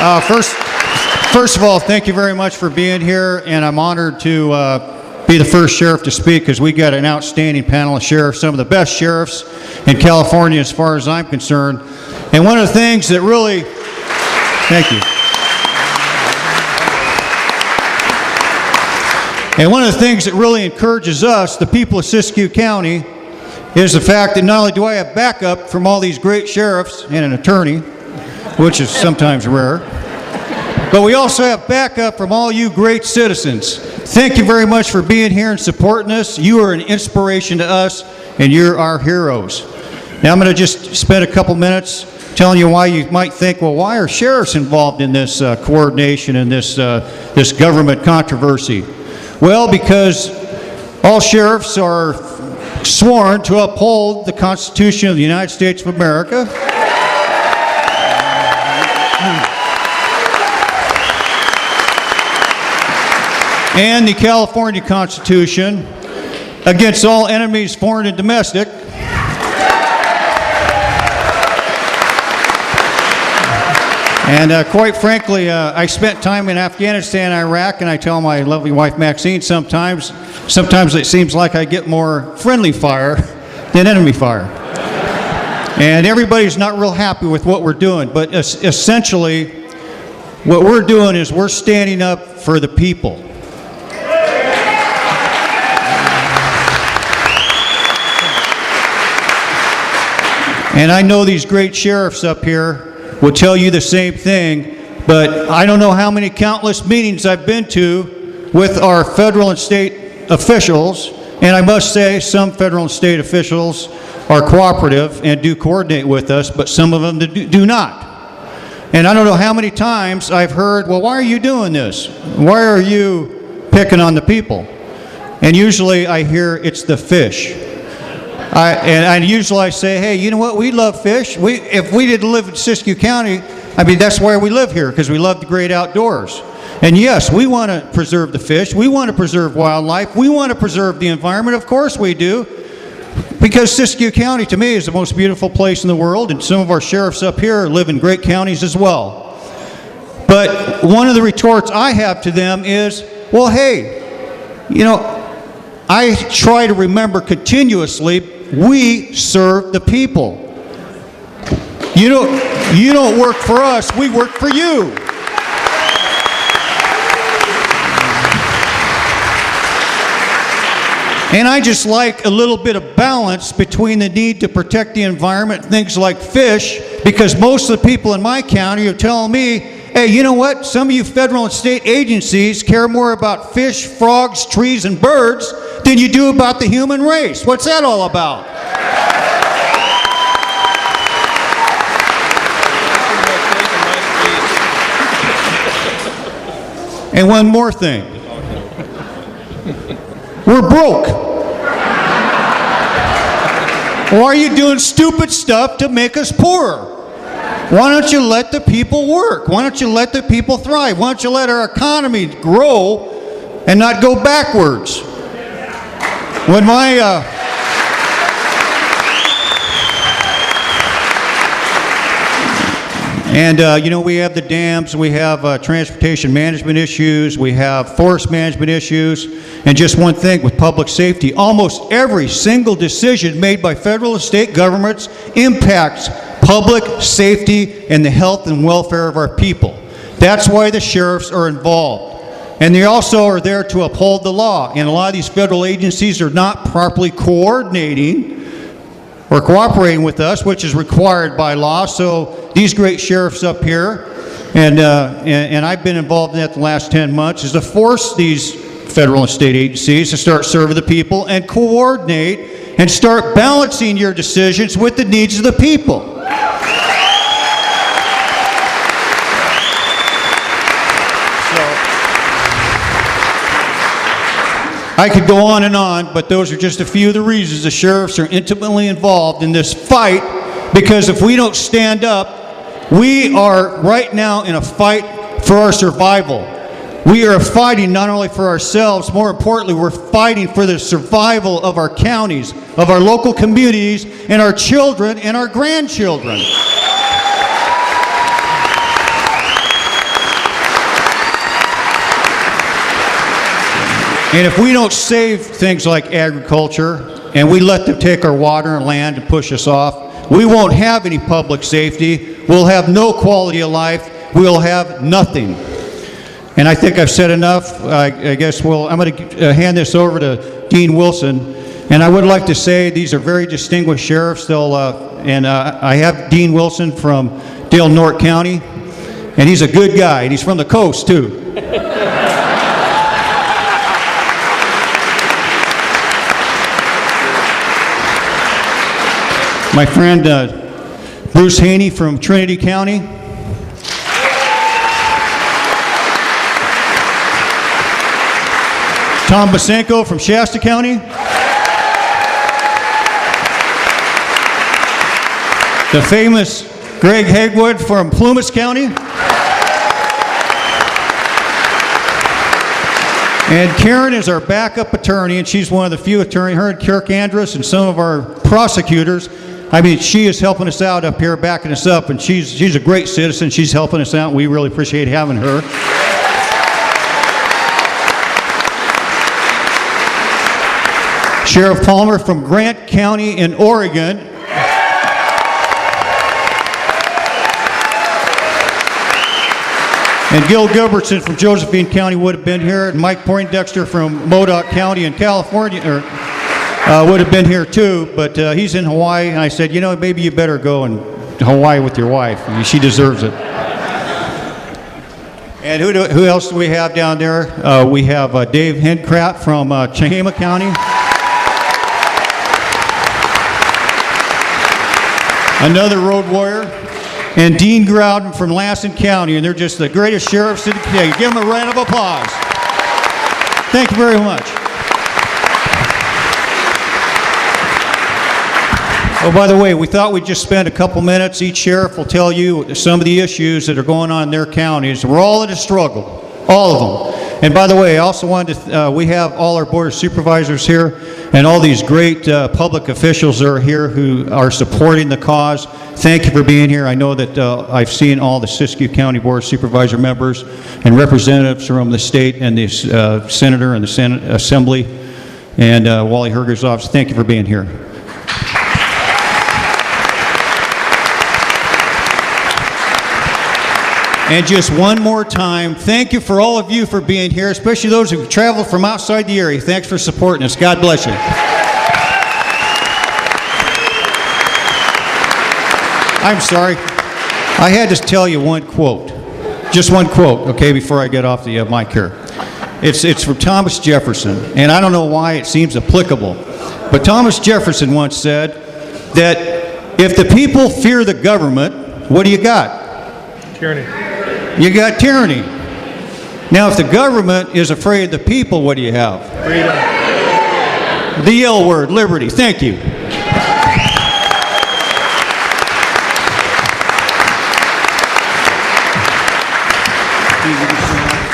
First of all, thank you very much for being here, and I'm honored to be the first sheriff to speak because we got an outstanding panel of sheriffs, some of the best sheriffs in California as far as I'm concerned. And one of the things that really, thank you. And one of the things that really encourages us, the people of Siskiyou County, is the fact that not only do I have backup from all these great sheriffs and an attorney, which is sometimes rare, but we also have backup from all you great citizens. Thank you very much for being here and supporting us. You are an inspiration to us, and you're our heroes. Now I'm going to just spend a couple minutes telling you why you might think, well, why are sheriffs involved in this coordination and this government controversy? Well, because all sheriffs are sworn to uphold the Constitution of the United States of America. And the California Constitution against all enemies, foreign and domestic. And quite frankly, I spent time in Afghanistan, Iraq, and I tell my lovely wife Maxine sometimes it seems like I get more friendly fire than enemy fire. And everybody's not real happy with what we're doing, but essentially what we're doing is we're standing up for the people. And I know these great sheriffs up here will tell you the same thing, but I don't know how many countless meetings I've been to with our federal and state officials, and I must say some federal and state officials are cooperative and do coordinate with us, but some of them do not. And I don't know how many times I've heard, well, why are you doing this? Why are you picking on the people? And usually I hear it's the fish. And usually I say, hey, you know what? We love fish. If we didn't live in Siskiyou County, I mean, that's why we live here, because we love the great outdoors. And yes, we want to preserve the fish. We want to preserve wildlife. We want to preserve the environment. Of course we do. Because Siskiyou County, to me, is the most beautiful place in the world, and some of our sheriffs up here live in great counties as well. But one of the retorts I have to them is, well, hey, you know, I try to remember continuously, we serve the people. You don't work for us, we work for you. And I just like a little bit of balance between the need to protect the environment, things like fish, because most of the people in my county are telling me, hey, you know what? Some of you federal and state agencies care more about fish, frogs, trees, and birds than you do about the human race. What's that all about? And one more thing. We're broke. Why are you doing stupid stuff to make us poorer? Why don't you let the people work? Why don't you let the people thrive? Why don't you let our economy grow and not go backwards? When my you know, we have the dams, we have transportation management issues, we have forest management issues, and just one thing with public safety, almost every single decision made by federal and state governments impacts public safety and the health and welfare of our people. That's why the sheriffs are involved. And they also are there to uphold the law. And a lot of these federal agencies are not properly coordinating or cooperating with us, which is required by law. So these great sheriffs up here, and I've been involved in that the last 10 months, is to force these federal and state agencies to start serving the people and coordinate and start balancing your decisions with the needs of the people. I could go on and on, but those are just a few of the reasons the sheriffs are intimately involved in this fight, because if we don't stand up, we are right now in a fight for our survival. We are fighting not only for ourselves, more importantly, we're fighting for the survival of our counties, of our local communities, and our children and our grandchildren. And if we don't save things like agriculture and we let them take our water and land and push us off, we won't have any public safety. We'll have no quality of life. We'll have nothing. And I think I've said enough. I guess I'm going to hand this over to Dean Wilson. And I would like to say these are very distinguished sheriffs. I have Dean Wilson from Dale North County. And he's a good guy. And he's from the coast, too. My friend Bruce Haney from Trinity County. Tom Basenko from Shasta County. The famous Greg Hagwood from Plumas County. And Karen is our backup attorney, and she's one of the few attorneys, her and Kirk Andrus and some of our prosecutors. I mean, she is helping us out up here, backing us up, and she's a great citizen. She's helping us out, and we really appreciate having her. Sheriff Palmer from Grant County in Oregon. And Gil Gilbertson from Josephine County would have been here, and Mike Poindexter from Modoc County in California would have been here too, but he's in Hawaii, and I said, you know, maybe you better go in Hawaii with your wife. I mean, she deserves it. And who else do we have down there? We have Dave Hindcraft from Chahama County. Another road warrior. And Dean Groudon from Lassen County, and they're just the greatest sheriffs in the county. Give them a round of applause. Thank you very much. Oh, by the way, we thought we'd just spend a couple minutes. Each sheriff will tell you some of the issues that are going on in their counties. We're all in a struggle, all of them. And by the way, I also wanted to, we have all our board of supervisors here and all these great public officials that are here who are supporting the cause. Thank you for being here. I know that I've seen all the Siskiyou County Board of Supervisor members and representatives from the state and the senator and the Senate Assembly and Wally Herger's office. Thank you for being here. And just one more time, thank you for all of you for being here, especially those who traveled from outside the area. Thanks for supporting us. God bless you. I'm sorry. I had to tell you one quote. Just one quote, okay, before I get off the mic here. It's from Thomas Jefferson, and I don't know why it seems applicable, but Thomas Jefferson once said that if the people fear the government, what do you got? Tyranny. You got tyranny. Now, if the government is afraid of the people, what do you have? Freedom. The L word, liberty. Thank you.